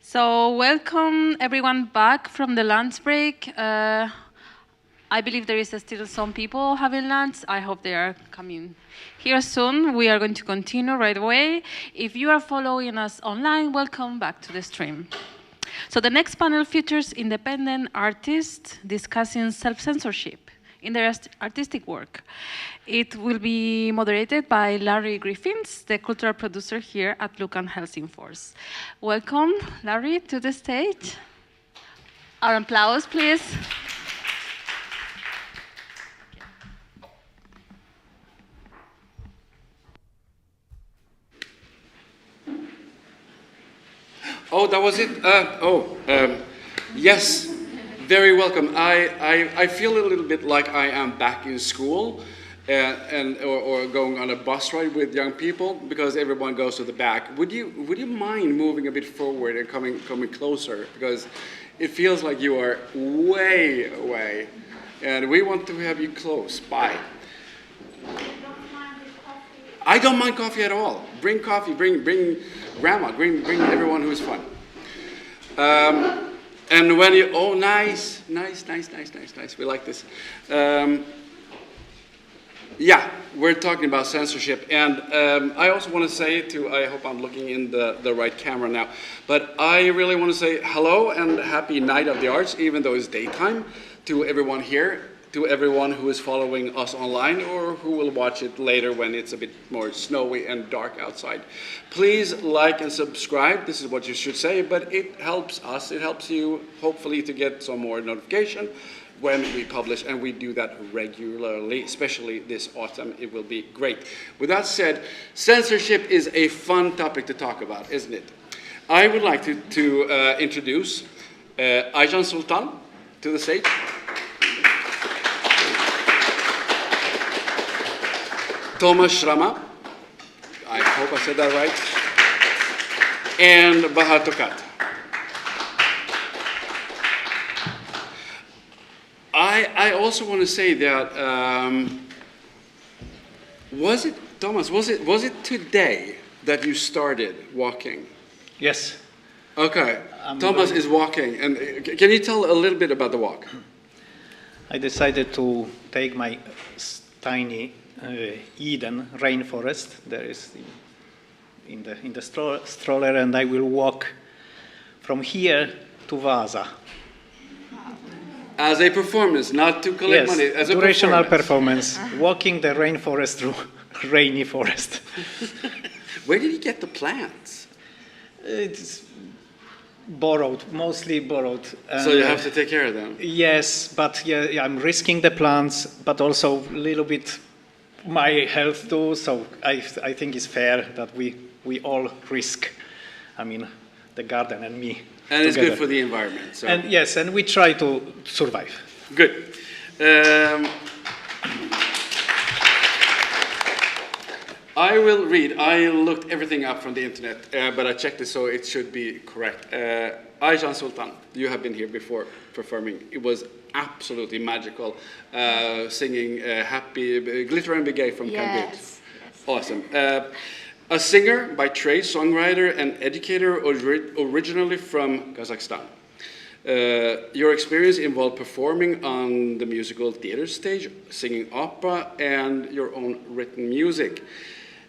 So welcome everyone back from the lunch break. I believe there is still some people having lunch. I hope they are coming here soon. We are going to continue right away. If you are following us online, welcome back to the stream. So the next panel features independent artists discussing self-censorship in their artistic work. It will be moderated by Larrie Griffis, the cultural producer here at Luckan, Helsingfors. Welcome, Larrie, to the stage. Our applause, please. Oh, that was it? Yes, very welcome. I feel a little bit like I am back in school or going on a bus ride with young people because everyone goes to the back. Would you mind moving a bit forward and coming closer? Because it feels like you are way away, and we want to have you close by. I don't mind coffee at all. Bring coffee, bring grandma, bring everyone who is fun. And when you, oh, nice. We like this. Yeah, we're talking about censorship. And I also want to say I hope I'm looking in the right camera now, but I really want to say hello and happy Night of the Arts, even though it's daytime, to everyone here, to everyone who is following us online or who will watch it later when it's a bit more snowy and dark outside. Please like and subscribe. This is what you should say, but it helps us. It helps you, hopefully, to get some more notification when we publish, and we do that regularly, especially this autumn. It will be great. With that said, censorship is a fun topic to talk about, isn't it? I would like to introduce Aizhan Sultan to the stage. Tomasz Szrama, I hope I said that right, and Bahar Tokat. I also want to say that, Tomasz, was it today that you started walking? Yes. Okay, Tomasz is walking, and can you tell a little bit about the walk? I decided to take my tiny Eden rainforest. There is in the stroller, and I will walk from here to Vasa. As a performance, not to collect money. As a durational performance. Walking the rainforest through rainy forest. Where did you get the plants? It's borrowed, mostly borrowed. So you have to take care of them. Yes, but yeah, I'm risking the plants, but also a little bit my health too, so I think it's fair that we all risk, I mean, the garden and me. And together. It's good for the environment. So. And yes, and we try to survive. Good. I will read. I looked everything up from the internet, but I checked it, so it should be correct. Aizhan Sultan, you have been here before performing. It was absolutely magical, singing Happy Glitter and Be Gay from Cambridge. Yes. Awesome. A singer by trade, songwriter, and educator originally from Kazakhstan. Your experience involved performing on the musical theater stage, singing opera, and your own written music,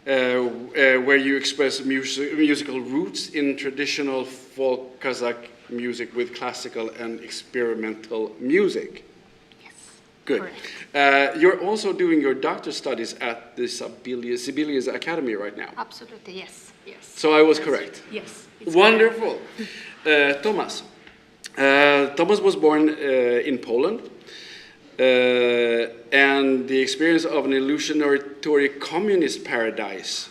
where you express musical roots in traditional folk Kazakh music with classical and experimental music. Yes. Good. You're also doing your doctor's studies at the Sibelius Academy right now. Absolutely, yes. So I was correct. Yes. Wonderful. Tomasz. Tomasz was born in Poland, and the experience of an illusionary communist paradise,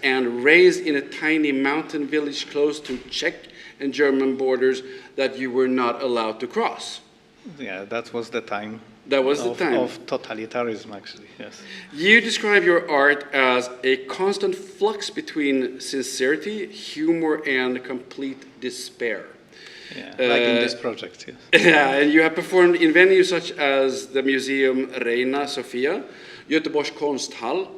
and raised in a tiny mountain village close to Czech and German borders that you were not allowed to cross. Yeah, that was the time. That was the time. Of totalitarianism, actually, yes. You describe your art as a constant flux between sincerity, humor, and complete despair. Yeah, like in this project, yes. Yeah, and you have performed in venues such as the Museum Reina Sofia, Göteborgs Konsthall,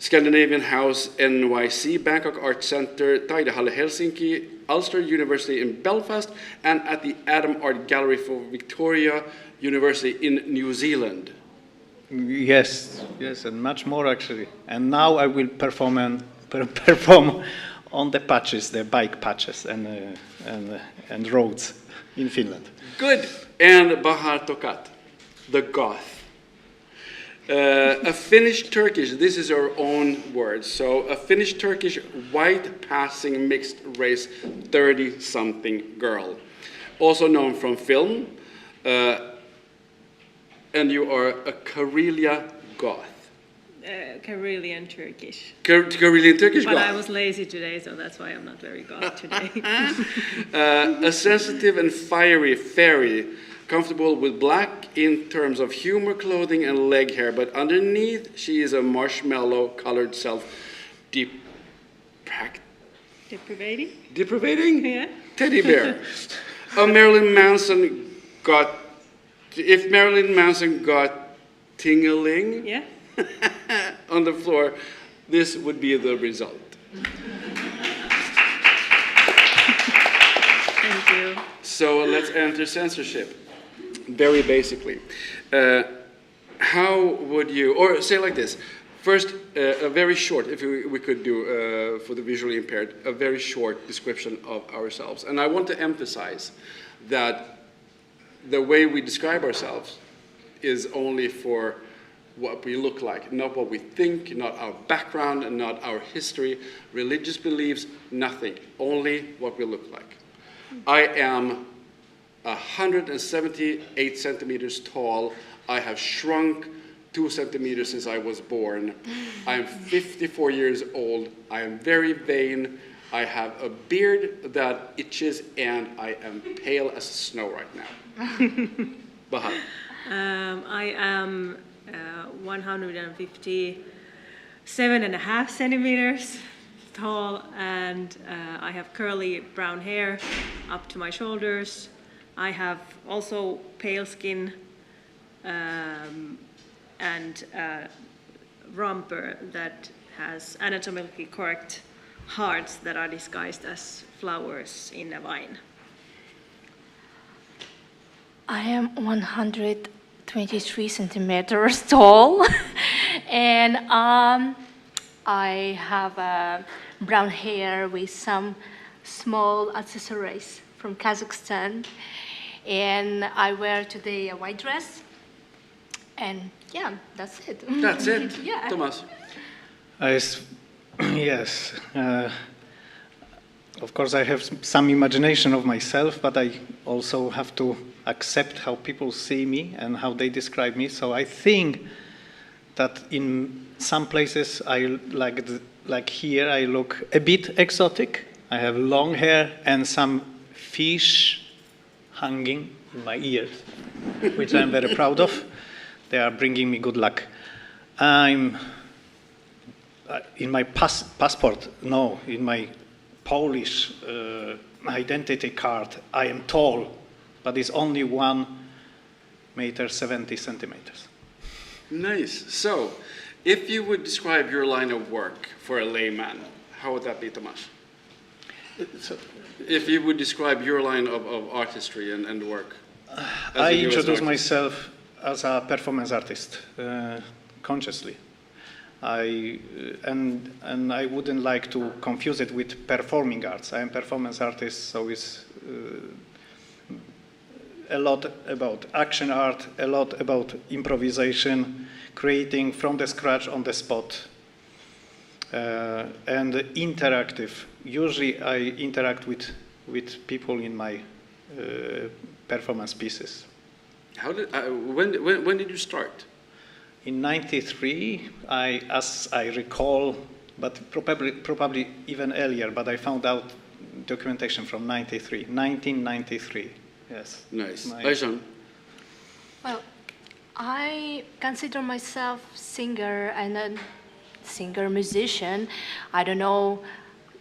Scandinavian House NYC, Bangkok Art Center, Taidehalle Helsinki, Ulster University in Belfast, and at the Adam Art Gallery for Victoria University in New Zealand. Yes, yes, and much more actually. And now I will perform on the patches, the bike patches and roads in Finland. Good. And Bahar Tokat, the Goth. A Finnish Turkish, this is our own word. So a Finnish Turkish white passing mixed race 30-something girl. Also known from film. And you are a Karelia Goth. Karelian Turkish. Karelian Turkish But Goth. I was lazy today, so that's why I'm not very goth today. A sensitive and fiery fairy, comfortable with black in terms of humor, clothing, and leg hair, but underneath she is a marshmallow-colored self, deprivating? Yeah. Teddy bear. A Marilyn Manson got. If Marilyn Manson got tingling Yeah. on the floor, this would be the result. Thank you. So let's enter censorship. Very basically. How would you, or say like this, first, a very short, if we could do for the visually impaired, a very short description of ourselves. And I want to emphasize that the way we describe ourselves is only for what we look like, not what we think, not our background, and not our history, religious beliefs, nothing, only what we look like. I am 178 centimeters tall. I have shrunk 2 centimeters since I was born. I am 54 years old. I am very vain. I have a beard that itches, and I am pale as snow right now. Bahar. I am 157.5 centimeters tall, and I have curly brown hair up to my shoulders. I have also pale skin and a romper that has anatomically correct hearts that are disguised as flowers in a vine. I am 123 centimeters tall, and I have brown hair with some small accessories from Kazakhstan, and I wear today a white dress, and yeah, that's it. That's it. Yeah. Tomasz. Yes. Of course, I have some imagination of myself, but I also have to accept how people see me and how they describe me. So I think that in some places, like here, I look a bit exotic. I have long hair and some fish hanging in my ears, which I'm very proud of. They are bringing me good luck. I'm in my passport, no, in my Polish identity card, I am tall, but it's only 1 meter 70 centimeters. Nice. So, if you would describe your line of work for a layman, how would that be, Tomasz? So, If you would describe your line of artistry and work. I introduce myself as a performance artist, consciously. And I wouldn't like to confuse it with performing arts. I am performance artist, so it's a lot about action art, a lot about improvisation, creating from the scratch on the spot, and interactive. Usually I interact with people in my performance pieces. How did, when did you start? In '93, as I recall, but probably even earlier, but I found out documentation from 1993, yes. Nice. Aizhan? Well, I consider myself singer and a singer-musician. I don't know,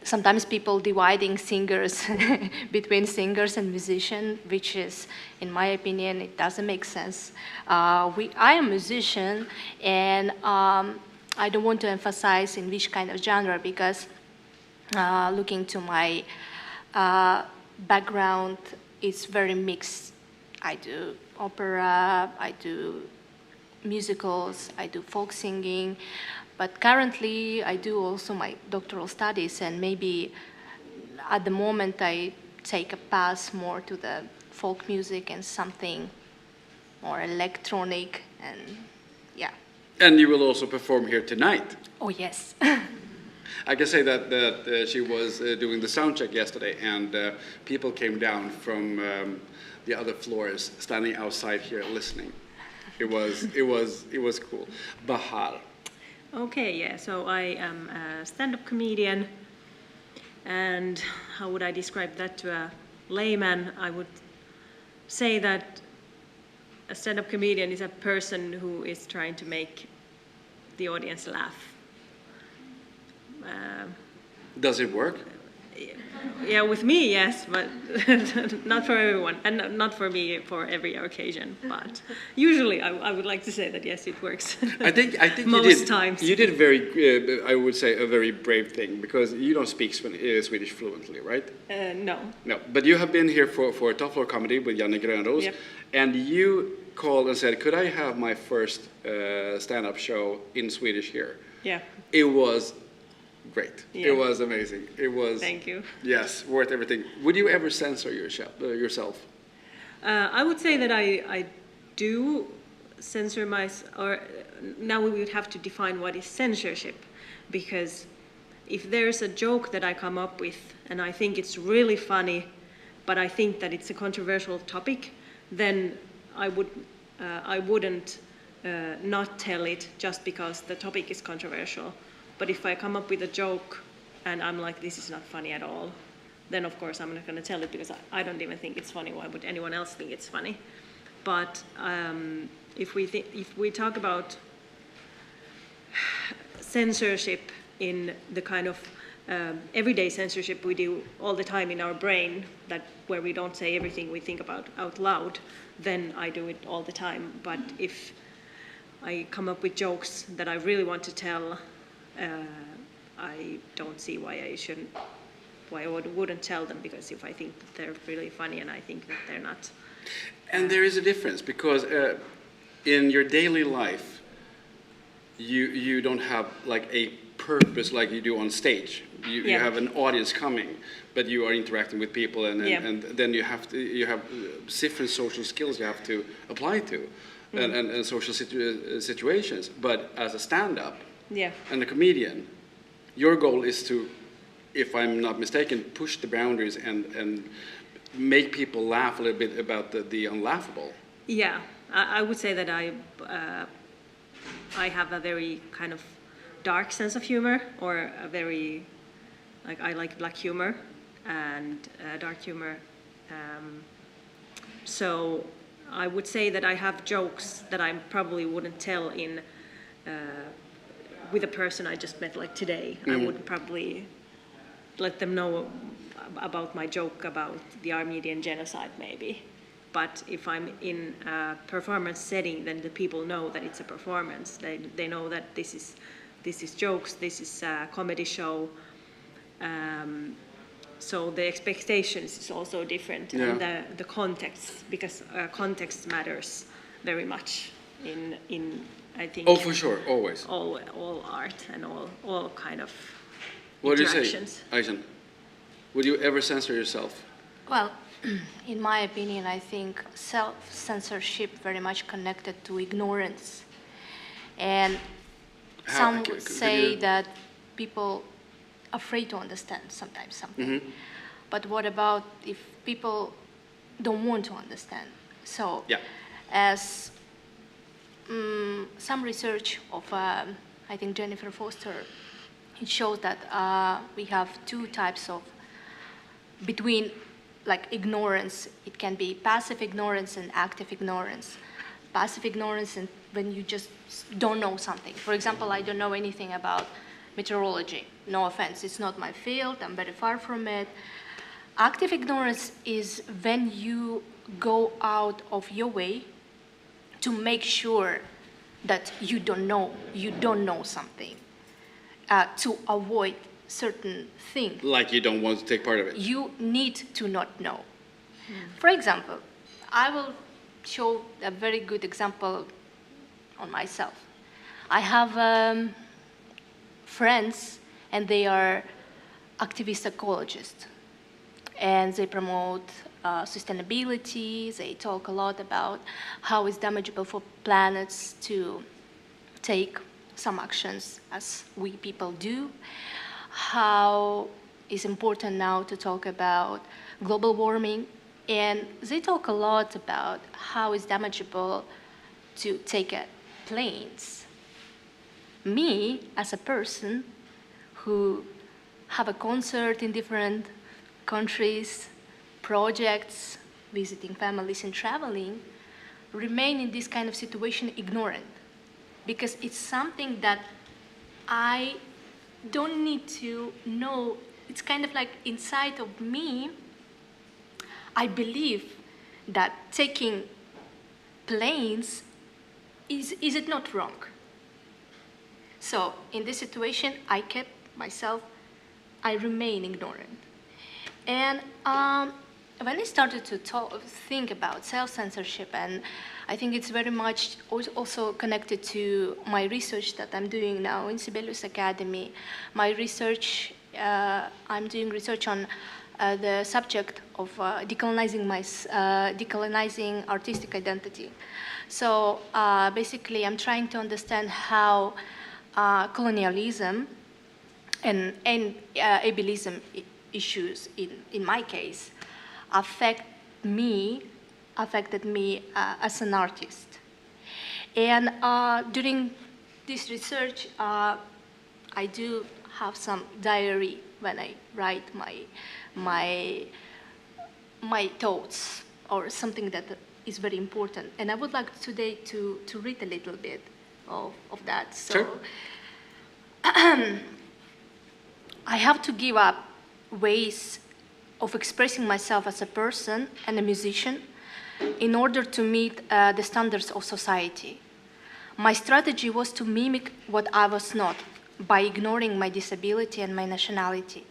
sometimes people dividing singers between singers and musicians, which is, in my opinion, it doesn't make sense. I am a musician, and I don't want to emphasize in which kind of genre because looking to my background, it's very mixed. I do opera, I do musicals, I do folk singing, but currently I do also my doctoral studies, and maybe at the moment I take a path more to the folk music and something more electronic, and yeah. And you will also perform here tonight. Oh yes. I can say that she was doing the sound check yesterday, and people came down from the other floors, standing outside here listening. It was cool. Bahar. Okay, yeah, so I am a stand-up comedian, and how would I describe that to a layman? I would say that a stand-up comedian is a person who is trying to make the audience laugh. Does it work? Yeah, with me, yes, but not for everyone, and not for me for every occasion. But usually, I would like to say that yes, it works. I think most times you did very, I would say, a very brave thing, because you don't speak Swedish fluently, right? No. No, but you have been here for Top Floor Comedy with Janne Grönros, Yep. and you called and said, "Could I have my first stand-up show in Swedish here?" Yeah. It was great. Yeah. It was amazing. It was. Thank you. Yes, worth everything. Would you ever censor yourself? I would say that I do censor or now we would have to define what is censorship, because if there's a joke that I come up with and I think it's really funny, but I think that it's a controversial topic, then I wouldn't not tell it just because the topic is controversial. But if I come up with a joke and I'm like, this is not funny at all, then of course I'm not going to tell it, because I don't even think it's funny. Why would anyone else think it's funny? But if we talk about censorship in the kind of everyday censorship we do all the time in our brain, that where we don't say everything we think about out loud, then I do it all the time. But if I come up with jokes that I really want to tell, I don't see why I wouldn't tell them, because if I think that they're really funny and I think that they're not. And there is a difference, because in your daily life, you don't have like a purpose like you do on stage. You have an audience coming, but you are interacting with people, and then you have different social skills you have to apply to, and social situations. But as a stand-up and a comedian, your goal is to, if I'm not mistaken, push the boundaries and make people laugh a little bit about the unlaughable. Yeah, I would say that I have a very kind of dark sense of humor, or a very, I like black humor and dark humor. So I would say that I have jokes that I probably wouldn't tell with a person I just met like today. I wouldn't probably let them know about my joke about the Armenian genocide maybe. But if I'm in a performance setting, then the people know that it's a performance. They know that this is jokes, this is a comedy show. So the expectations is also different, and the context, because context matters very much in I think. Oh, for sure, always. All art and all kind of what interactions. What do you say, Aizhan? Would you ever censor yourself? Well, in my opinion, I think self-censorship very much connected to ignorance. And some would say that people afraid to understand sometimes something. But what about if people don't want to understand? So as some research of, I think, Jennifer Foster, it shows that we have two types of, between like ignorance, it can be passive ignorance and active ignorance. Passive ignorance, and when you just don't know something. For example, I don't know anything about meteorology. No offense, it's not my field, I'm very far from it. Active ignorance is when you go out of your way to make sure that you don't know something, to avoid certain things. Like you don't want to take part of it. You need to not know. For example, I will show a very good example on myself. I have friends, and they are activist ecologists, and they promote sustainability. They talk a lot about how it's damageable for planets to take some actions as we people do, how it's important now to talk about global warming, and they talk a lot about how it's damageable to take planes. Me, as a person who have a concert in different countries, projects, visiting families and traveling, remain in this kind of situation ignorant, because it's something that I don't need to know. It's kind of like inside of me. I believe that taking planes is it not wrong? So in this situation, I remain ignorant. And when I started to think about self-censorship, and I think it's very much also connected to my research that I'm doing now in Sibelius Academy. My research, I'm doing research on the subject of decolonizing artistic identity. So basically, I'm trying to understand how colonialism and ableism issues, in my case, affected me as an artist. And during this research, I do have some diary when I write my thoughts or something that is very important. And I would like today to read a little bit of that. So, sure. I have to give up ways of expressing myself as a person and a musician in order to meet the standards of society. My strategy was to mimic what I was not by ignoring my disability and my nationality.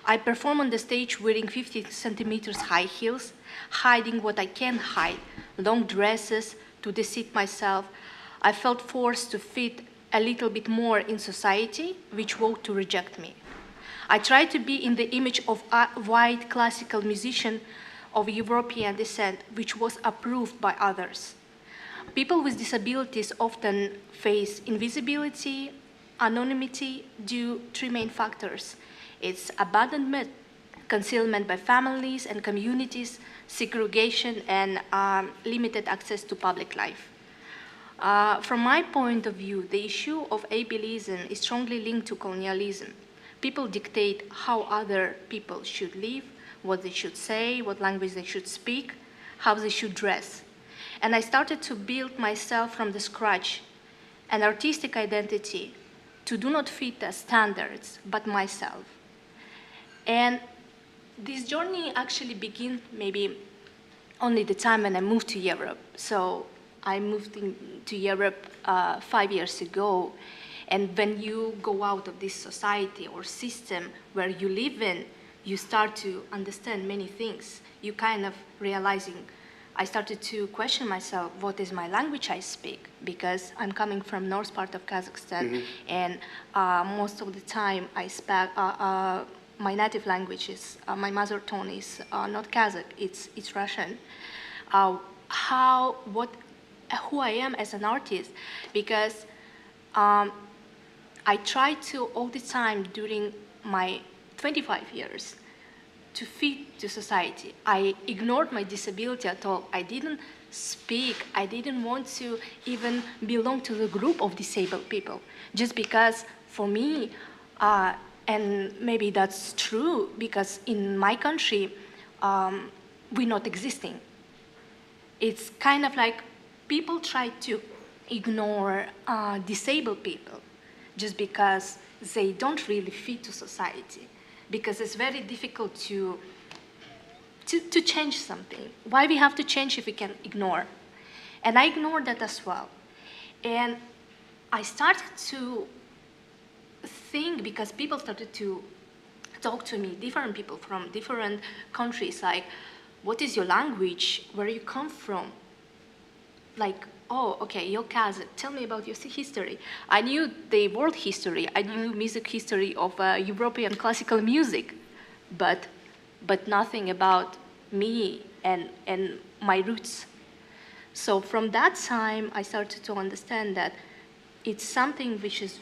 I perform on the stage wearing 50 centimeters high heels, hiding what I can't hide, long dresses to deceive myself. I felt forced to fit a little bit more in society, which vowed to reject me. I tried to be in the image of a white classical musician of European descent, which was approved by others. People with disabilities often face invisibility, anonymity due to three main factors. It's abandonment, concealment by families and communities, segregation, and limited access to public life. From my point of view, the issue of ableism is strongly linked to colonialism. People dictate how other people should live, what they should say, what language they should speak, how they should dress. And I started to build myself from the scratch, an artistic identity to do not fit the standards, but myself. And this journey actually began maybe only the time when I moved to Europe. So I moved to Europe 5 years ago. And when you go out of this society or system where you live in, you start to understand many things. You kind of realizing, I started to question myself, what is my language I speak? Because I'm coming from north part of Kazakhstan, and most of the time I speak, my native language is, my mother tongue is not Kazakh, it's Russian. Who I am as an artist, because I tried to all the time during my 25 years to fit to society. I ignored my disability at all. I didn't speak. I didn't want to even belong to the group of disabled people, just because for me, and maybe that's true, because in my country, we're not existing. It's kind of like people try to ignore disabled people just because they don't really fit to society, because it's very difficult to change something. Why we have to change if we can ignore? And I ignored that as well. And I started to think, because people started to talk to me, different people from different countries, like, what is your language? Where you come from? Like, oh, okay, your cousin, tell me about your history. I knew the world history, I knew music history of European classical music, but nothing about me and my roots. So from that time, I started to understand that it's something which is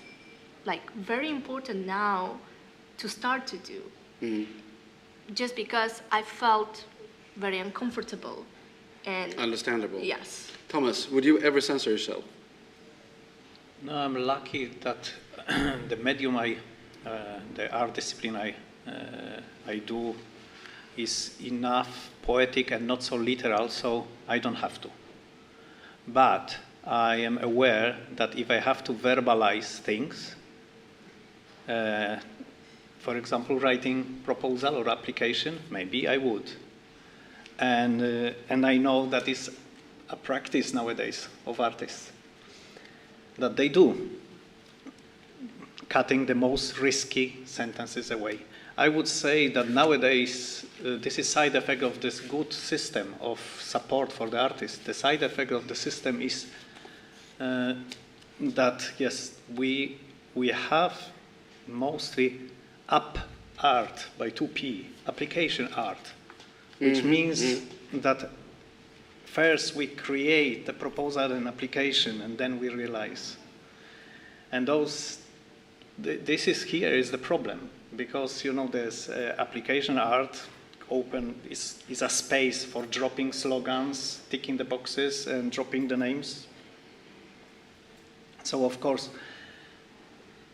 like very important now to start to do. Just because I felt very uncomfortable. And understandable. yes. Tomasz, would you ever censor yourself? No, I'm lucky that the medium the art discipline I do is enough poetic and not so literal, so I don't have to. But I am aware that if I have to verbalize things, for example, writing proposal or application, maybe I would. And I know that is a practice nowadays of artists, that they do, cutting the most risky sentences away. I would say that nowadays, this is side effect of this good system of support for the artist. The side effect of the system is that, yes, we have mostly app art by 2P, application art, which means that first we create the proposal and application, and then we realize. And this is the problem, because, you know, there's application art is a space for dropping slogans, ticking the boxes, and dropping the names. So, of course,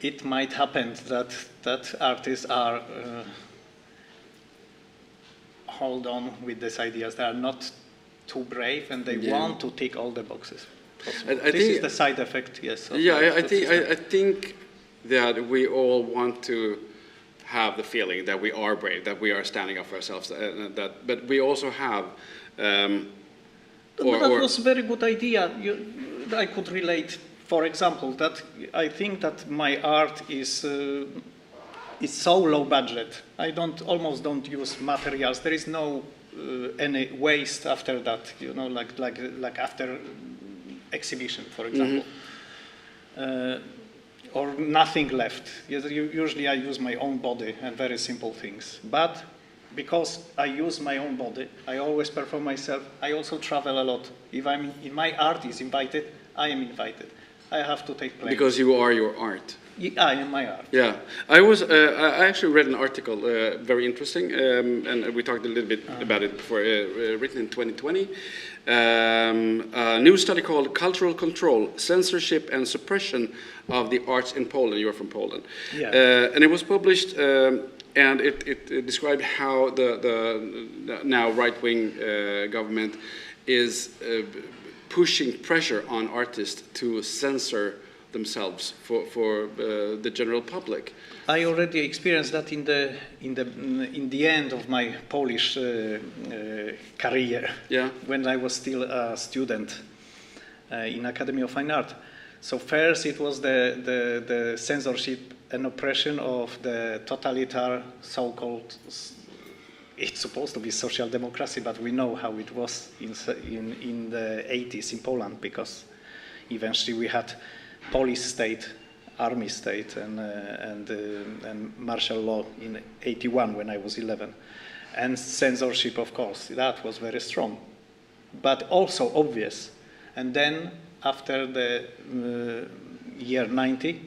it might happen that artists are hold on with these ideas. They are not too brave, and they want to tick all the boxes. This is the side effect, yes. I think that we all want to have the feeling that we are brave, that we are standing up for ourselves. But we also have. That was a very good idea. I could relate. For example, that I think that my art is so low budget. I almost don't use materials. There is no any waste after that. You know, like after exhibition, for example, or nothing left. Usually, I use my own body and very simple things. But because I use my own body, I always perform myself. I also travel a lot. If my art is invited, I am invited. I have to take place. Because you are your art. I am my art. Yeah, I actually read an article, very interesting, and we talked a little bit about it before, written in 2020. A new study called "Cultural Control: Censorship and Suppression of the Arts in Poland." You're from Poland, and it was published, and it described how the now right-wing government is pushing pressure on artists to censor themselves for the general public. I already experienced that in the end of my Polish career. Yeah. When I was still a student in Academy of Fine Art. So first it was the censorship and oppression of the totalitarian so-called. It's supposed to be social democracy, but we know how it was in the 80s in Poland, because eventually we had police state, army state, and martial law in 81 when I was 11. And censorship, of course, that was very strong, but also obvious. And then after the year 90,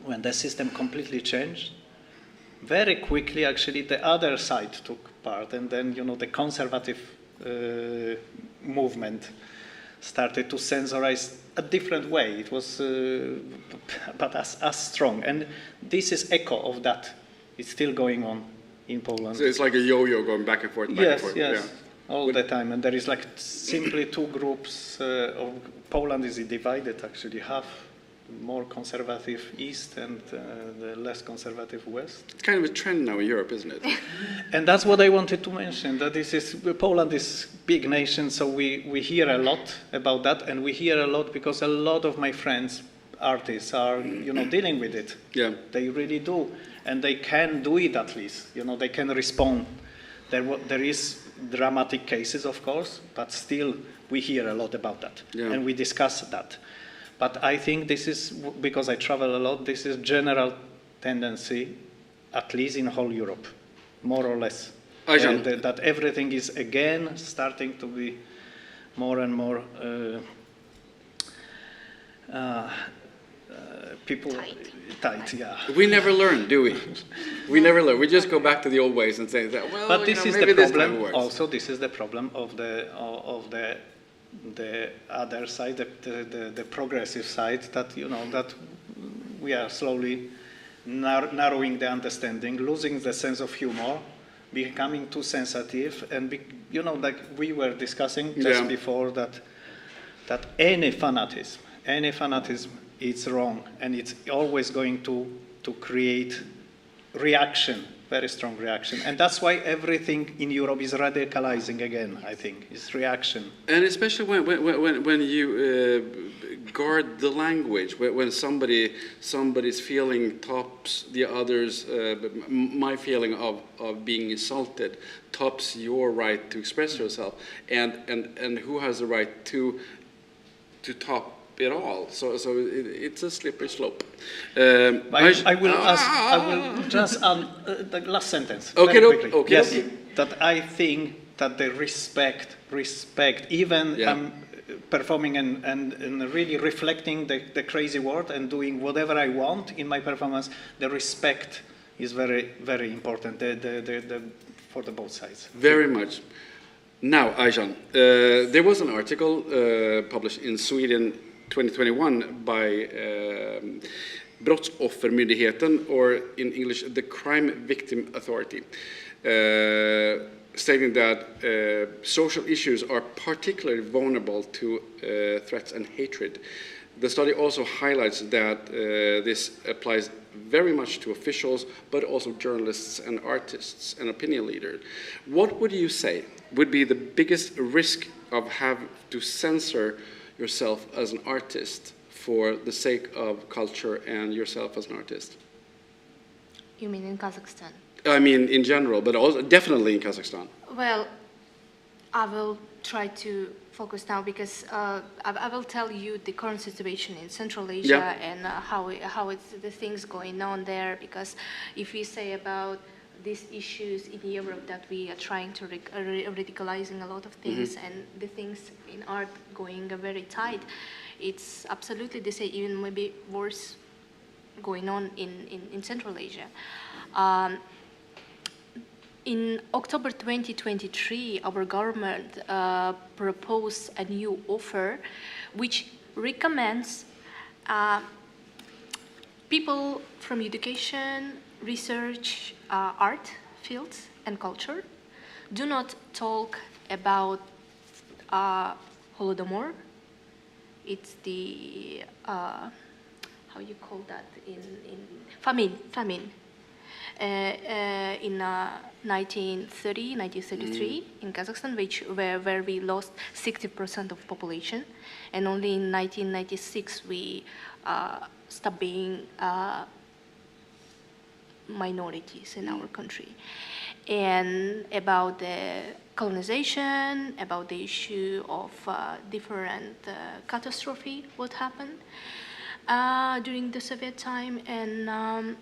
when the system completely changed, very quickly, actually, the other side took part, and then, you know, the conservative movement started to censorize a different way. It was, but as strong, and this is echo of that. It's still going on in Poland. So it's like a yo-yo going back and forth. Yes, all the time, and there is like simply two groups. Poland is divided, actually, half more conservative East and the less conservative West. It's kind of a trend now in Europe, isn't it? And that's what I wanted to mention, that Poland is a big nation, so we hear a lot about that, and we hear a lot because a lot of my friends artists are, dealing with it. Yeah. They really do, and they can do it at least. They can respond. There is dramatic cases, of course, but still we hear a lot about that, and we discuss that. But I think this is, because I travel a lot, this is general tendency, at least in whole Europe, more or less. That everything is again starting to be more and more people tight. Yeah. We never learn, do we? We never learn. We just go back to the old ways and say that. Well, but this is maybe the this problem. time works. Also, this is the problem of the other side, the progressive side. That that we are slowly narrowing the understanding, losing the sense of humor, becoming too sensitive, and like we were discussing just before that any fanatism is wrong, and it's always going to create reaction, very strong reaction, and that's why everything in Europe is radicalizing again. I think it's reaction, and especially when you guard the language, when somebody's feeling tops the others, my feeling of being insulted tops your right to express yourself, and who has the right to top it all? So it's a slippery slope. I will just the last sentence. Okay, very quickly. Okay. Yes, okay. That I think that the respect, even performing and really reflecting the crazy world and doing whatever I want in my performance, the respect is very, very important for the both sides. Very much. Now, Aizhan, there was an article published in Sweden 2021 by Brottsoffermyndigheten, or in English, the Crime Victim Authority, stating that social issues are particularly vulnerable to threats and hatred. The study also highlights that this applies very much to officials, but also journalists and artists and opinion leaders. What would you say would be the biggest risk of having to censor yourself as an artist for the sake of culture and yourself as an artist? You mean in Kazakhstan? I mean in general, but also definitely in Kazakhstan. Well, I will try to focus now because I will tell you the current situation in Central Asia and how it's the things going on there. Because if we say about these issues in Europe that we are trying to radicalizing a lot of things and the things in art going very tight, it's absolutely the same, even maybe worse going on in Central Asia. In October 2023, our government proposed a new offer which recommends people from education, research, art fields and culture do not talk about Holodomor. It's the, how you call that in famine. In 1933 in Kazakhstan, where we lost 60% of population, and only in 1996 we stopped being minorities in our country. And about the colonization, about the issue of different catastrophe, what happened during the Soviet time, and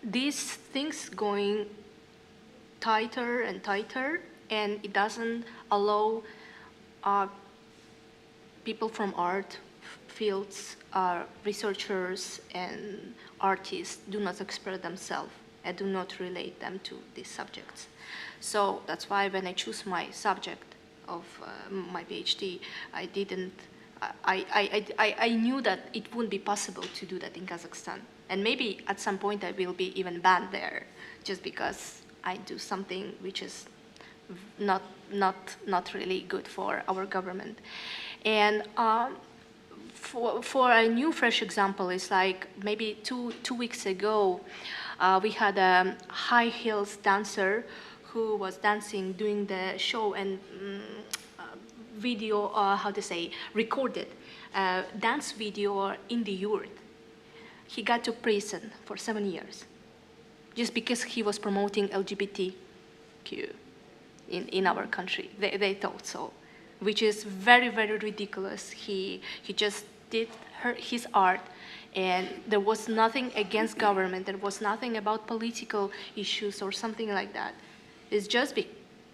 these things going tighter and tighter, and it doesn't allow people from art fields, researchers and artists do not express themselves and do not relate them to these subjects. So that's why when I choose my subject of my PhD, I knew that it wouldn't be possible to do that in Kazakhstan. And maybe at some point I will be even banned there, just because I do something which is not really good for our government. And for a new fresh example, it's like maybe two weeks ago, we had a high heels dancer who was dancing, doing the show, and video, recorded dance video in the youth. He got to prison for 7 years just because he was promoting LGBTQ in our country. They thought so, which is very, very ridiculous. He just did his art, and there was nothing against government. There was nothing about political issues or something like that. It's just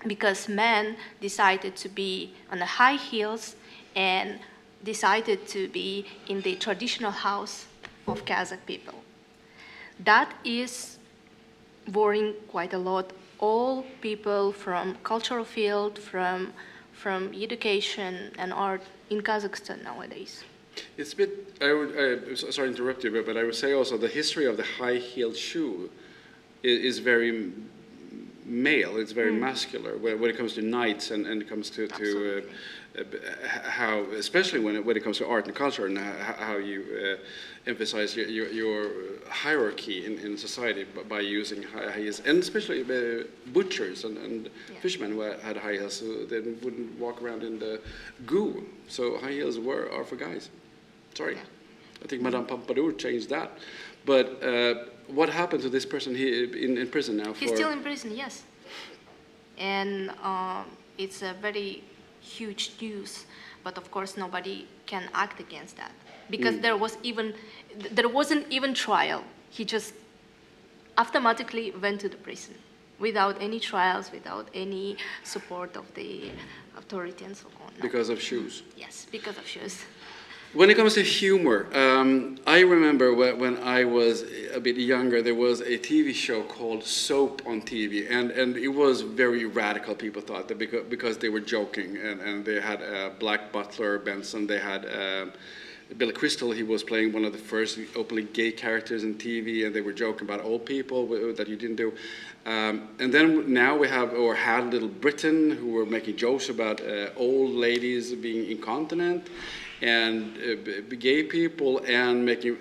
because men decided to be on the high heels and decided to be in the traditional house of Kazakh people. That is worrying quite a lot all people from cultural field, from education and art in Kazakhstan nowadays. It's a bit, sorry to interrupt you, but I would say also the history of the high-heeled shoe is very male, it's very muscular when it comes to knights and it comes to how, especially when it comes to art and culture and how you emphasize your hierarchy in society by using high heels, and especially butchers and fishermen who had high heels, so they wouldn't walk around in the goo. So high heels are for guys. Sorry, I think Madame Pompadour changed that. But what happened to this person in prison now? He's still in prison, yes. And it's a very huge news, but of course nobody can act against that because there wasn't even trial. He just automatically went to the prison without any trials, without any support of the authority and so on. No. Because of shoes? Yes, because of shoes. When it comes to humor, I remember when I was a bit younger, there was a TV show called Soap on TV, and it was very radical, people thought, that because they were joking, and they had Black Butler Benson, they had Billy Crystal, he was playing one of the first openly gay characters in TV, and they were joking about old people that you didn't do. And then now we have, or had Little Britain, who were making jokes about old ladies being incontinent, and gay people, and making,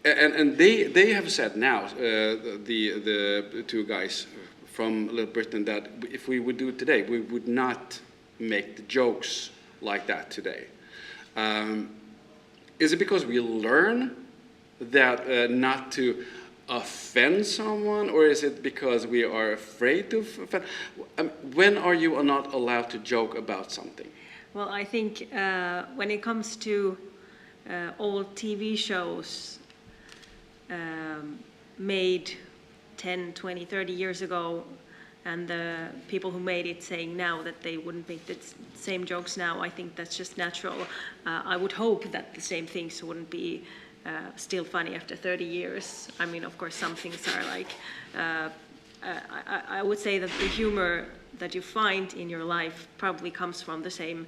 and they have said now, the two guys from Little Britain, that if we would do it today, we would not make the jokes like that today. Is it because we learn that not to offend someone, or is it because we are afraid to offend? When are you not allowed to joke about something? Well, I think when it comes to old TV shows made 10, 20, 30 years ago, and the people who made it saying now that they wouldn't make the same jokes now, I think that's just natural. I would hope that the same things wouldn't be still funny after 30 years. I mean, of course, some things are like, I would say that the humor that you find in your life probably comes from the same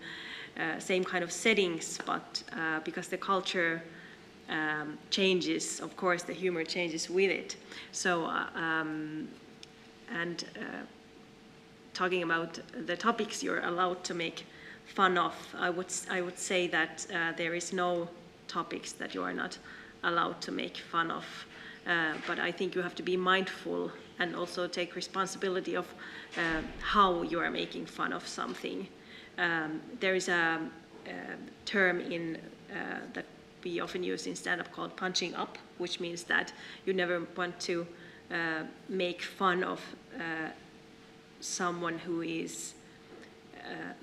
kind of settings, but because the culture changes, of course, the humor changes with it. So, talking about the topics you're allowed to make fun of, I would say that there is no topics that you are not allowed to make fun of. But I think you have to be mindful and also take responsibility of how you are making fun of something. There is a term in that we often use in stand-up called punching up, which means that you never want to make fun of someone who is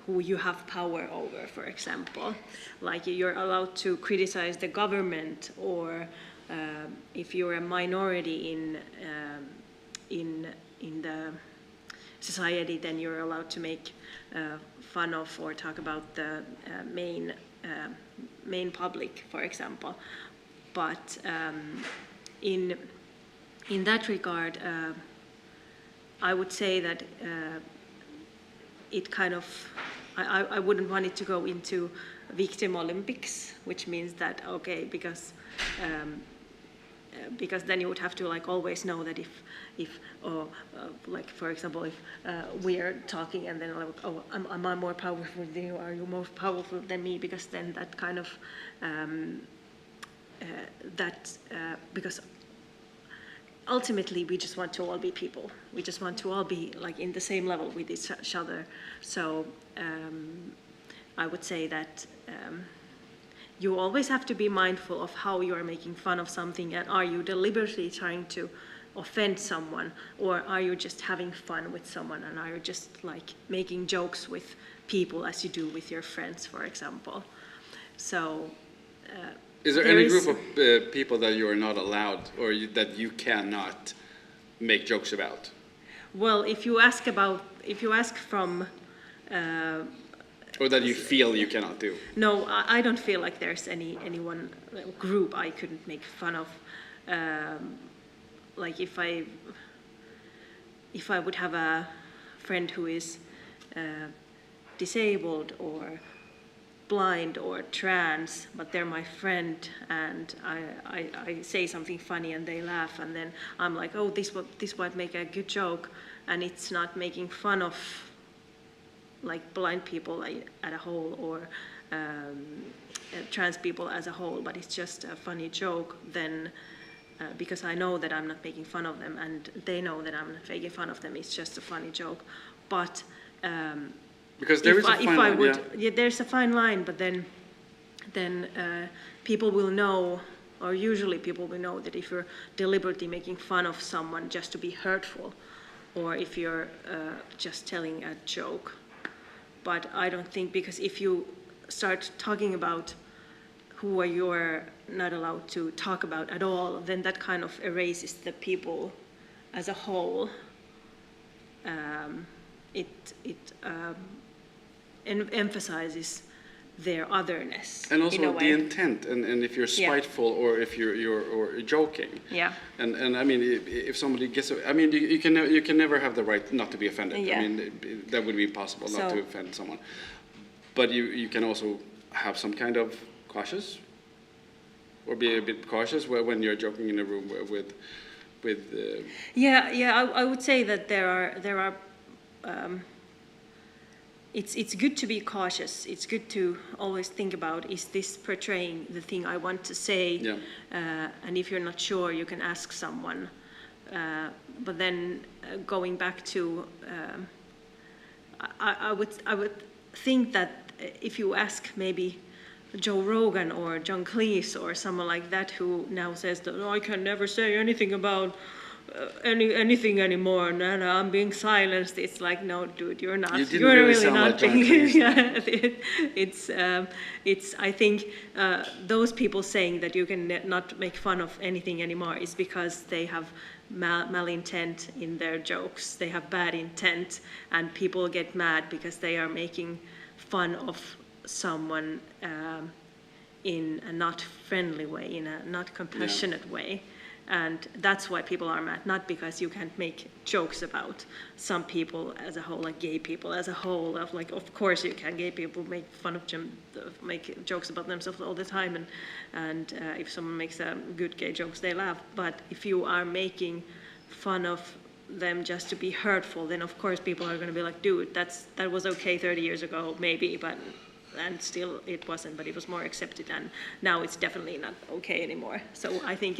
who you have power over, for example. Like you're allowed to criticize the government, or if you're a minority in the society, then you're allowed to make fun of or talk about the main public, for example. But in that regard, I would say that it kind of, I wouldn't want it to go into victim Olympics, which means that, okay, because then you would have to like always know that if like for example, if we are talking and then like, oh, am I more powerful than you? Are you more powerful than me? Because then that kind of because ultimately we just want to all be people. We just want to all be like in the same level with each other. So I would say that you always have to be mindful of how you are making fun of something, and are you deliberately trying to offend someone, or are you just having fun with someone, and are you just like making jokes with people as you do with your friends, for example. So is there any group of people that you are not allowed, or that you cannot make jokes about? Well, if you ask from or that you feel you cannot do? No, I don't feel like there's any one group I couldn't make fun of. Like if I would have a friend who is disabled or blind or trans, but they're my friend, and I say something funny and they laugh, and then I'm like, oh, this might make a good joke, and it's not making fun of like blind people as a whole, or trans people as a whole, but it's just a funny joke, then because I know that I'm not making fun of them, and they know that I'm not making fun of them, it's just a funny joke. But because there is a fine line, yeah, there's a fine line, but then people will know, or usually people will know, that if you're deliberately making fun of someone just to be hurtful, or if you're just telling a joke. But I don't think, because if you start talking about who you're not allowed to talk about at all, then that kind of erases the people as a whole. It emphasizes their otherness. And also the intent, and if you're spiteful, or if you're joking. Yeah. And I mean, if somebody gets, I mean, you can never have the right not to be offended. Yeah. I mean, that would be impossible not to offend someone. But you can also have some kind of cautious, or be a bit cautious when you're joking in a room with. I would say that there are. It's good to be cautious. It's good to always think about, is this portraying the thing I want to say? Yeah. And if you're not sure, you can ask someone. But then going back to, I would think that if you ask maybe Joe Rogan or John Cleese or someone like that, who now says that, I can never say anything about anything anymore, and I'm being silenced. It's like, no, dude, you're not. You're really not being. Yeah, it's. I think those people saying that you can not make fun of anything anymore is because they have malintent in their jokes. They have bad intent, and people get mad because they are making fun of someone in a not friendly way, in a not compassionate way. And that's why people are mad, not because you can't make jokes about some people as a whole, like gay people as a whole. Of course you can. Gay people make fun of them, make jokes about themselves all the time, and if someone makes good gay jokes, they laugh. But if you are making fun of them just to be hurtful, then of course people are going to be like, dude, that was okay 30 years ago, maybe, and still it wasn't, but it was more accepted, and now it's definitely not okay anymore. So I think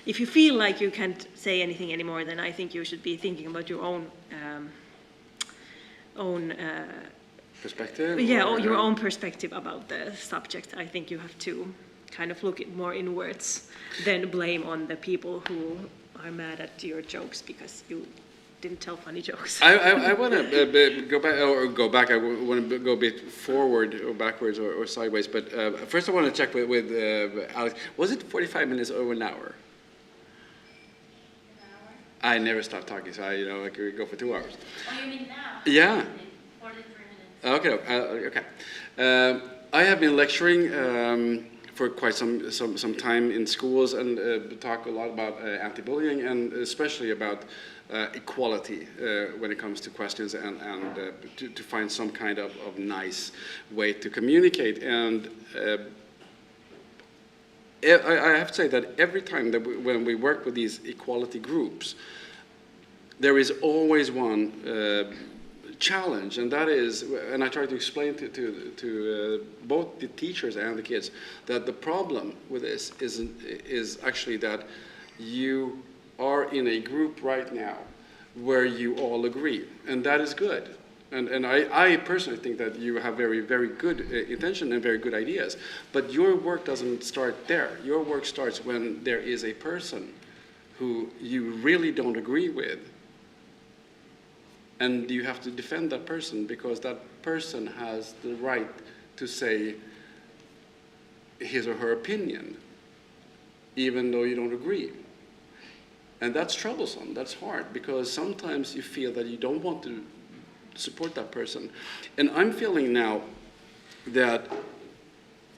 if you feel like you can't say anything anymore, then I think you should be thinking about your own perspective. Yeah, or your own perspective about the subject. I think you have to kind of look more inwards than blame on the people who are mad at your jokes because you didn't tell funny jokes. I want to go back. I want to go a bit forward or backwards or sideways. But first, I want to check with Alex. Was it 45 minutes or an hour? I never stop talking, so I could go for 2 hours. Oh, you mean now? Yeah. 43 minutes. Okay. I have been lecturing for quite some time in schools and talk a lot about anti-bullying and especially about equality when it comes to questions and to find some kind of nice way to communicate. And I have to say that every time that when we work with these equality groups, there is always one challenge, and that is, and I try to explain to both the teachers and the kids, that the problem with this is actually that you are in a group right now where you all agree, and that is good. And I personally think that you have very, very good intention and very good ideas. But your work doesn't start there. Your work starts when there is a person who you really don't agree with. And you have to defend that person because that person has the right to say his or her opinion, even though you don't agree. And that's troublesome, that's hard, because sometimes you feel that you don't want to support that person. And I'm feeling now that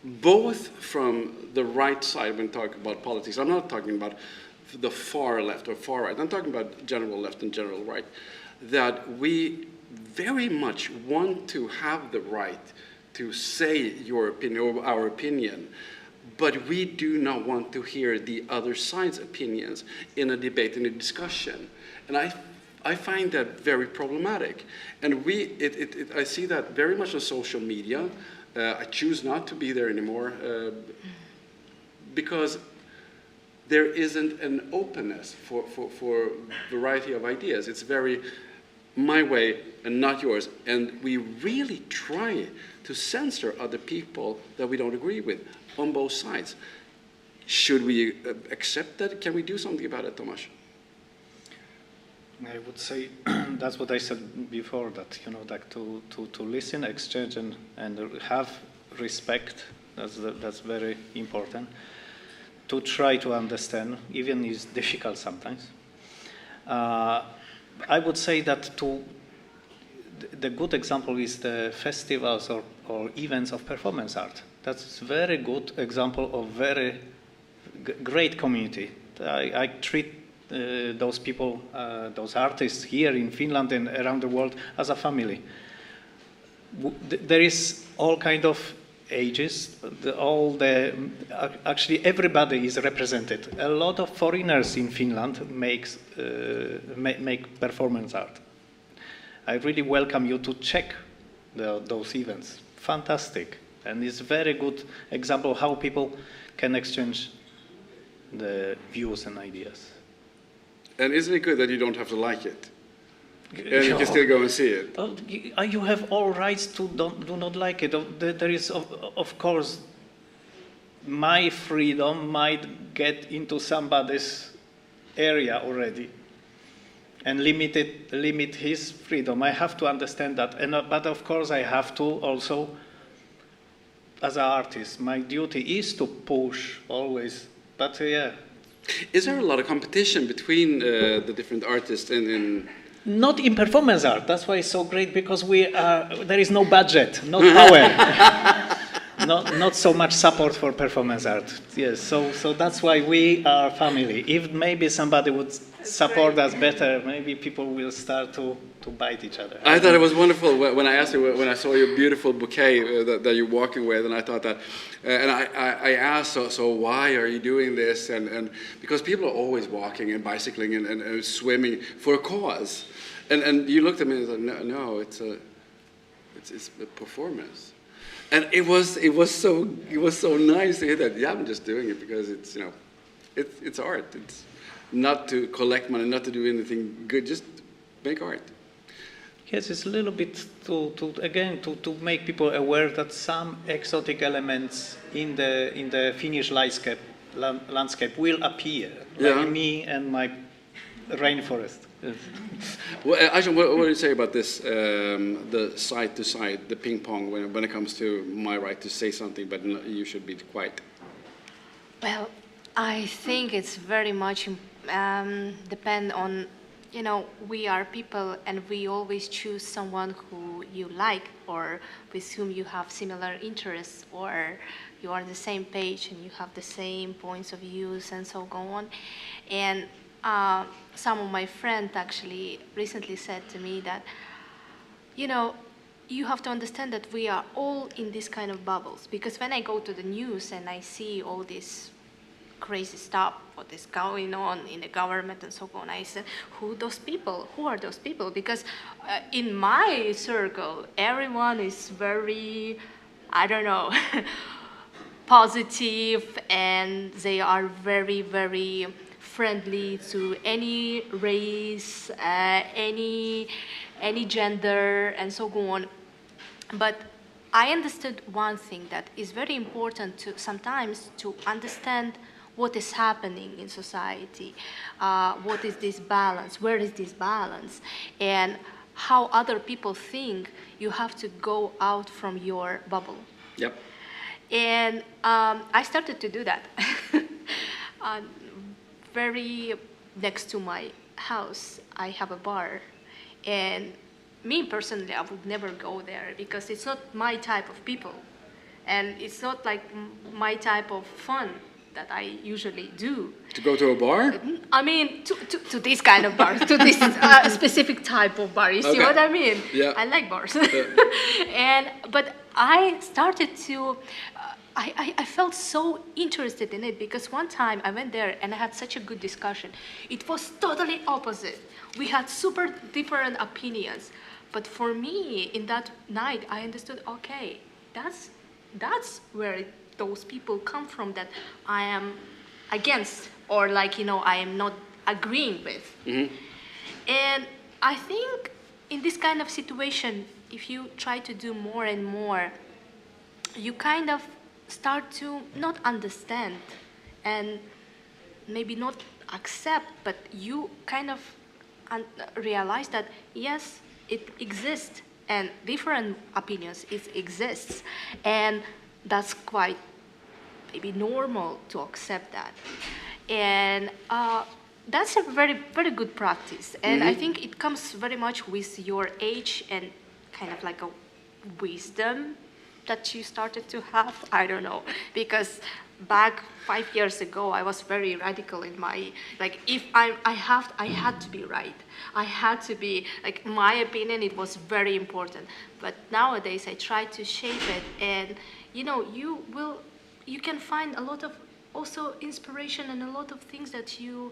both from the right side when talking about politics, I'm not talking about the far left or far right, I'm talking about general left and general right, that we very much want to have the right to say your opinion or our opinion, but we do not want to hear the other side's opinions in a debate, in a discussion. And I find that very problematic. And I see that very much on social media. I choose not to be there anymore because there isn't an openness for variety of ideas. It's very my way and not yours. And we really try to censor other people that we don't agree with on both sides. Should we accept that? Can we do something about it, Tomasz? I would say that's what I said before, that like to listen, exchange, and have respect. That's very important. To try to understand, even is difficult sometimes. I would say that the good example is the festivals or events of performance art. That's a very good example of very great community. I treat those people, those artists here in Finland and around the world as a family. There is all kind of ages, actually everybody is represented. A lot of foreigners in Finland make performance art. I really welcome you to check those events. Fantastic. And it's a very good example how people can exchange the views and ideas. And isn't it good that you don't have to like it? And you can still go and see it. You have all rights to do not like it. There is, of course, my freedom might get into somebody's area already and limit his freedom. I have to understand that. But of course, I have to also, as an artist, my duty is to push always. But yeah. Is there a lot of competition between the different artists in Not in performance art. That's why it's so great, because there is no budget, no power, not so much support for performance art. Yes, so that's why we are family. If maybe somebody would support us better, maybe people will start to bite each other. I thought it was wonderful when I asked you, when I saw your beautiful bouquet that you're walking with, and I thought that, and I asked, so why are you doing this? And because people are always walking and bicycling and swimming for a cause. And you looked at me and said, no, it's a performance. And it was so nice to hear that. Yeah, I'm just doing it because it's art. It's not to collect money, not to do anything good, just make art. Yes, it's a little bit to make people aware that some exotic elements in the Finnish landscape will appear, like me and my rainforest. Yes. Well, Aizhan, what do you say about this, the side to side, the ping pong, when it comes to my right to say something, but you should be quiet? Well, I think it's very much depend on, we are people and we always choose someone who you like or with whom you have similar interests or you are on the same page and you have the same points of views and so on. And some of my friends actually recently said to me that, you have to understand that we are all in this kind of bubbles. Because when I go to the news and I see all this crazy stuff, what is going on in the government and so on, I said, who are those people? Because in my circle, everyone is very, positive, and they are very, very friendly to any race, any any gender and so on. But I understood one thing, that is very important to sometimes to understand what is happening in society, what is this balance, where is this balance, and how other people think. You have to go out from your bubble. Yep. And I started to do that. Very next to my house, I have a bar. And me personally, I would never go there because it's not my type of people. And it's not like my type of fun that I usually do. To go to a bar? I mean, to this kind of bar, to this specific type of bar. You see what I mean? Yeah. I like bars. But I started to, I felt so interested in it because one time I went there and I had such a good discussion. It was totally opposite. We had super different opinions. But for me, in that night, I understood, okay, that's where those people come from that I am against, or like, I am not agreeing with. Mm-hmm. And I think in this kind of situation, if you try to do more and more, you kind of start to not understand and maybe not accept, but you kind of realize that, yes, it exists and different opinions, it exists. And that's quite maybe normal to accept that. And that's a very, very good practice. And I think it comes very much with your age and kind of like a wisdom that you started to have. I don't know, because back 5 years ago, I was very radical in my, like, if I had to be right. I had to be, like, my opinion, it was very important. But nowadays, I try to shape it, and, you can find a lot of also inspiration and a lot of things that you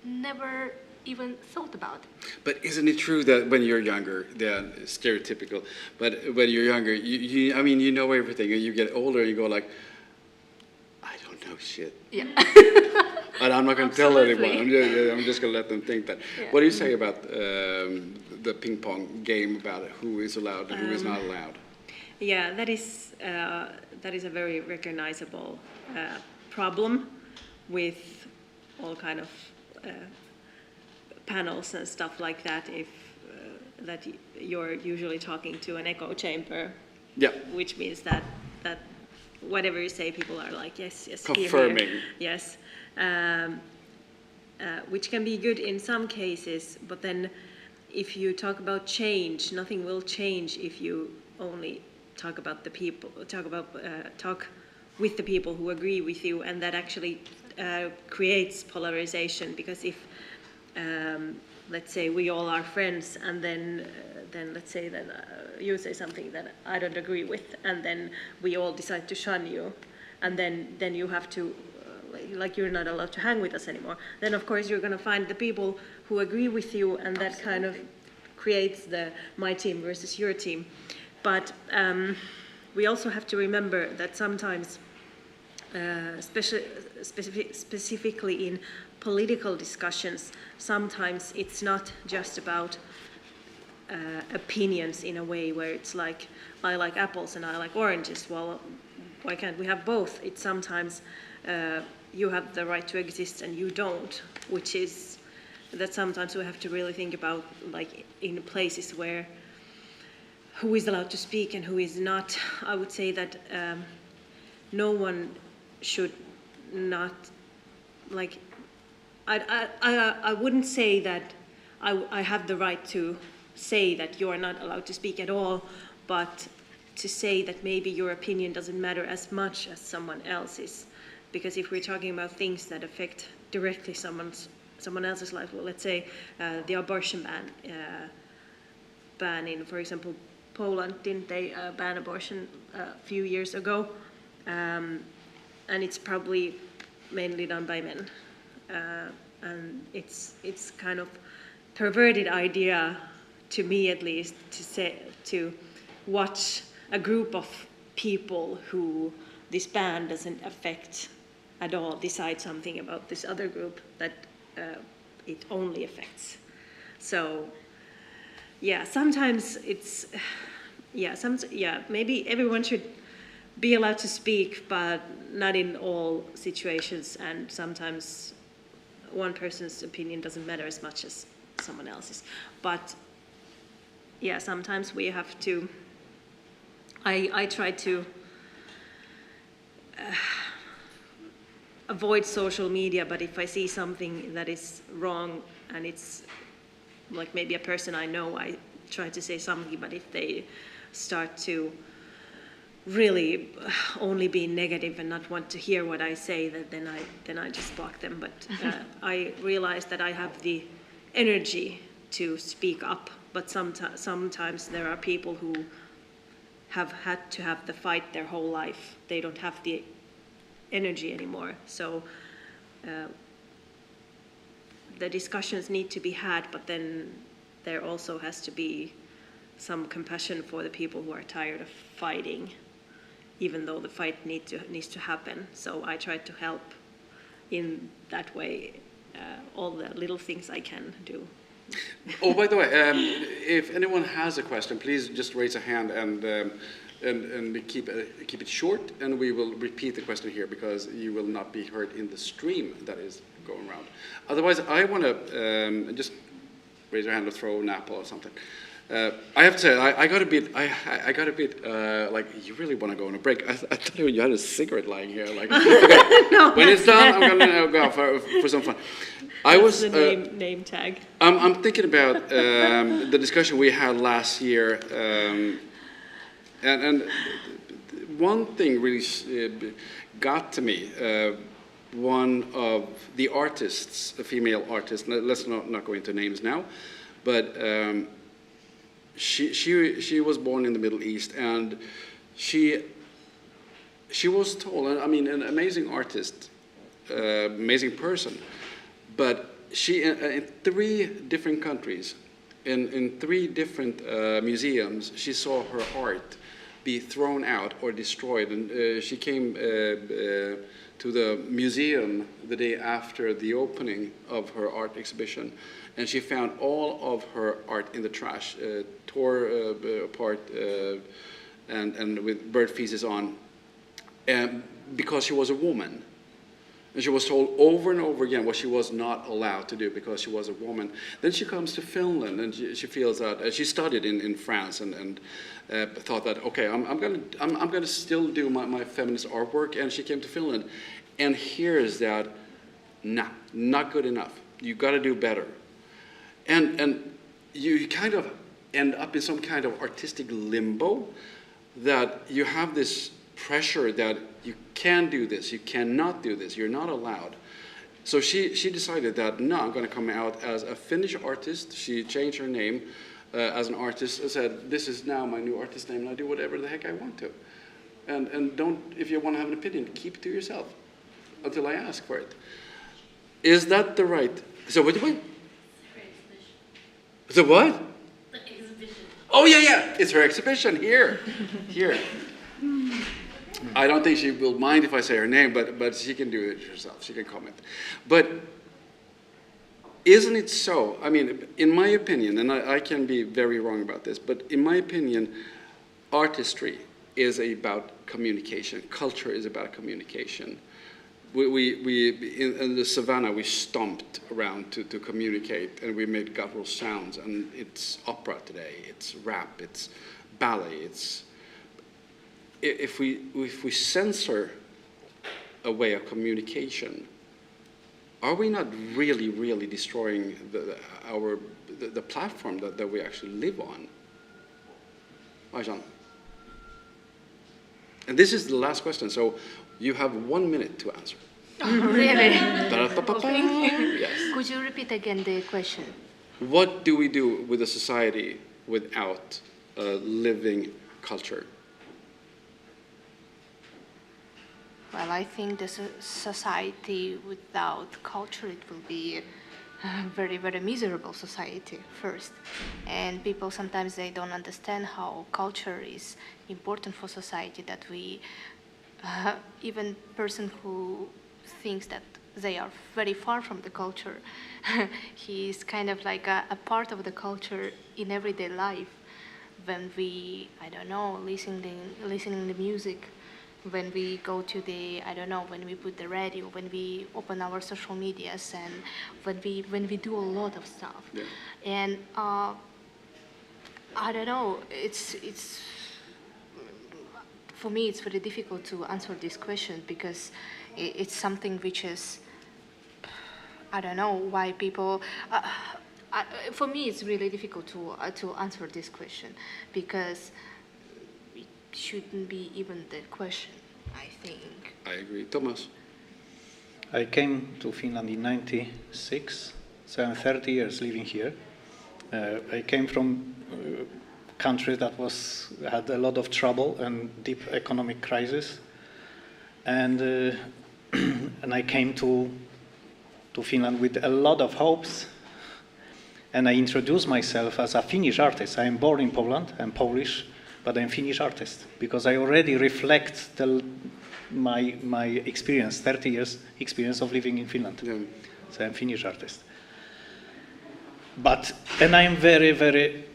never even thought about. But isn't it true that when you're younger, stereotypical, but when you're younger, you know everything, and you get older, you go like, I don't know shit. Yeah. And I'm not going to tell anyone. I'm just going to let them think that. Yeah. What do you say about the ping pong game, about who is allowed and who is not allowed? Yeah, that is a very recognizable problem with all kind of panels and stuff like that. If that you're usually talking to an echo chamber, Yeah. which means that whatever you say, people are like, yes, Confirming. Here. Yes, which can be good in some cases, but then if you talk about change, nothing will change if you only talk about the people, talk with the people who agree with you, and that actually creates polarization. Because if let's say we all are friends, and then let's say that you say something that I don't agree with, and then we all decide to shun you, and then you have to, like you're not allowed to hang with us anymore. Then of course you're going to find the people who agree with you, and that kind of creates the my team versus your team. But we also have to remember that sometimes, specifically in political discussions, sometimes it's not just about opinions in a way where it's like, I like apples and I like oranges. Well, why can't we have both? It's sometimes you have the right to exist and you don't, which is that sometimes we have to really think about, like in places where who is allowed to speak and who is not. I would say that no one should not, like, I wouldn't say that I have the right to say that you are not allowed to speak at all, but to say that maybe your opinion doesn't matter as much as someone else's. Because if we're talking about things that affect directly someone else's life, well, let's say the abortion ban in, for example, Poland, didn't they ban abortion a few years ago? And it's probably mainly done by men. And it's kind of perverted idea, to me at least, to watch a group of people who this ban doesn't affect at all decide something about this other group that it only affects. So yeah, sometimes it's, maybe everyone should be allowed to speak, but not in all situations, and sometimes one person's opinion doesn't matter as much as someone else's. But yeah, sometimes we have to, I try to avoid social media, but if I see something that is wrong and it's like maybe a person I know, I try to say something, but if they start to really only be negative and not want to hear what I say, then I just block them. But I realize that I have the energy to speak up, but sometimes there are people who have had to have the fight their whole life. They don't have the energy anymore. So the discussions need to be had, but then there also has to be some compassion for the people who are tired of fighting, even though the fight needs to happen. So I try to help in that way, all the little things I can do. Oh, by the way, if anyone has a question, please just raise a hand and keep it short, and we will repeat the question here because you will not be heard in the stream that is going around. Otherwise, I want to just raise your hand or throw an apple or something. I have to say, I got a bit like, you really want to go on a break. I thought you had a cigarette lying here. Like, okay, No, when it's done, I'm going to go out for some fun. That's the name tag. I'm thinking about the discussion we had last year, and one thing really got to me. One of the artists, a female artist, let's not go into names now, but she was born in the Middle East, and she was told, I mean, an amazing artist, amazing person, but she in 3 different countries, in 3 different museums, she saw her art be thrown out or destroyed, and she came to the museum the day after the opening of her art exhibition, and she found all of her art in the trash, tore apart, and with bird feces on, because she was a woman. And she was told over and over again what she was not allowed to do because she was a woman. Then she comes to Finland, and she feels that she studied in France, and thought that, okay, I'm gonna still do my feminist artwork. And she came to Finland, and hears that, nah, not good enough. You got to do better, and you kind of end up in some kind of artistic limbo, that you have this pressure that you can do this, you cannot do this, you're not allowed. So she decided that, no, I'm going to come out as a Finnish artist. She changed her name as an artist, and said, this is now my new artist name, and I do whatever the heck I want to. And don't, if you want to have an opinion, keep it to yourself until I ask for it. Is that the right? So what? So what? The exhibition. Oh yeah, it's her exhibition here. I don't think she will mind if I say her name, but she can do it herself. She can comment. But isn't it so? I mean, in my opinion, and I can be very wrong about this, but in my opinion, artistry is about communication. Culture is about communication. We in the savannah, we stomped around to communicate, and we made guttural sounds, and it's opera today, it's rap, it's ballet, it's... If we censor a way of communication, are we not really destroying the platform that we actually live on? Aizhan. And this is the last question, so you have 1 minute to answer. Oh, really? Yes. Could you repeat again the question? What do we do with a society without a living culture? Well, I think the society without culture, it will be a very, very miserable society first. And people sometimes, they don't understand how culture is important for society, that we, even person who thinks that they are very far from the culture. He's kind of like a part of the culture in everyday life. When we, I don't know, listening to music, when we go to the, I don't know, when we put the radio, when we open our social medias, and when we do a lot of stuff. Yeah. And I don't know, it's for me it's very difficult to answer this question, because it's something which is, I don't know why people. For me, it's really difficult to answer this question, because it shouldn't be even the question, I think. I agree. Tomasz? I came to Finland in '96, so I'm 30 years living here. I came from a country that had a lot of trouble and deep economic crisis, and and I came to Finland with a lot of hopes. And I introduced myself as a Finnish artist. I am born in Poland, I'm Polish, but I'm Finnish artist, because I already reflect my experience, 30 years experience of living in Finland. Yeah. So I'm Finnish artist. And I am very, very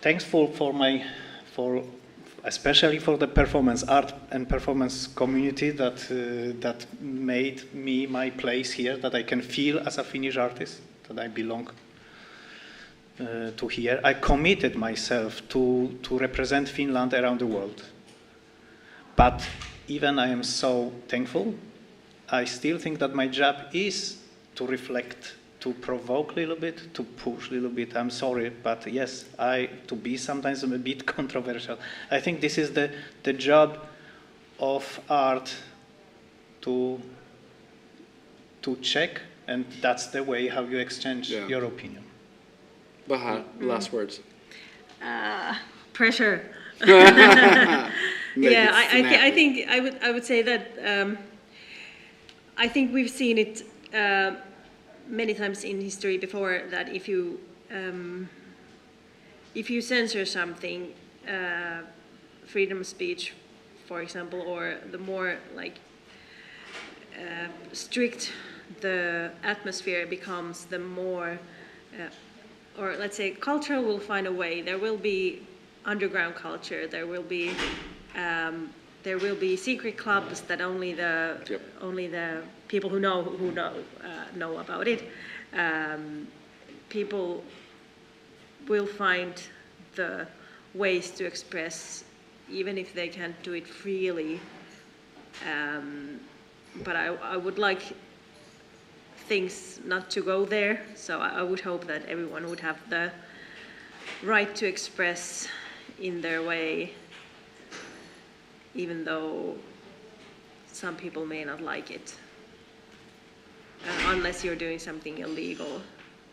thankful for especially for the performance art and performance community that made me my place here, that I can feel as a Finnish artist, that I belong to here. I committed myself to represent Finland around the world. But even I am so thankful, I still think that my job is to reflect, to provoke a little bit, to push a little bit. I'm sorry, but yes, to be sometimes a bit controversial. I think this is the job of art to check, and that's the way how you exchange your opinion. Bahar, last words. Pressure. I think I would say that I think we've seen it many times in history before, that if you censor something, freedom of speech, for example, or the more like strict the atmosphere becomes, the more or let's say culture will find a way. There will be underground culture. There will be secret clubs that only the people who know about it. People will find the ways to express, even if they can't do it freely. But I would like things not to go there, so I would hope that everyone would have the right to express in their way, even though some people may not like it, unless you're doing something illegal.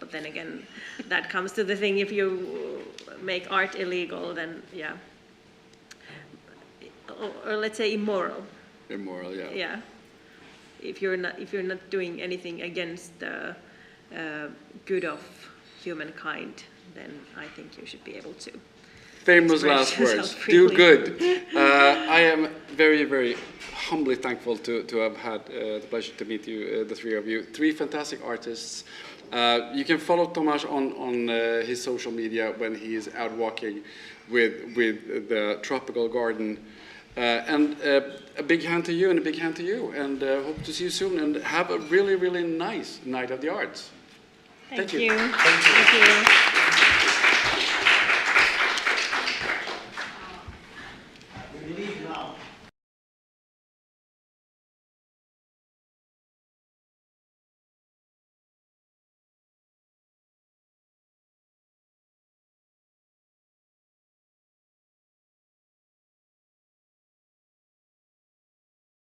But then again, that comes to the thing, if you make art illegal, then yeah, or let's say immoral. Immoral, yeah. Yeah. If you're not doing anything against the good of humankind, then I think you should be able to. Famous last words. Do good. I am very, very humbly thankful to have had the pleasure to meet you, the three of you. Three fantastic artists. You can follow Tomasz on his social media when he is out walking with the tropical garden. And a big hand to you and a big hand to you, and hope to see you soon, and have a really, really nice Night of the Arts. Thank you. Thank you.